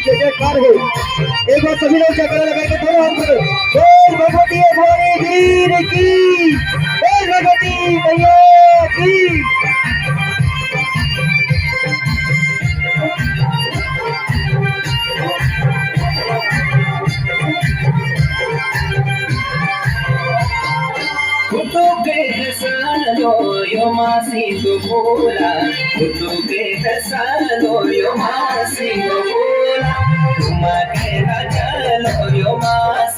की जय जयकार हो। एक बार सभी लोग जयकारा लगाएंगे दोनों हाथ में। बोल भगवती भवानी वीर की, बोल भगवती मैया की। Yo masi dubula, tu que casalo yo masi dubula, tu ma que na chalo yo masi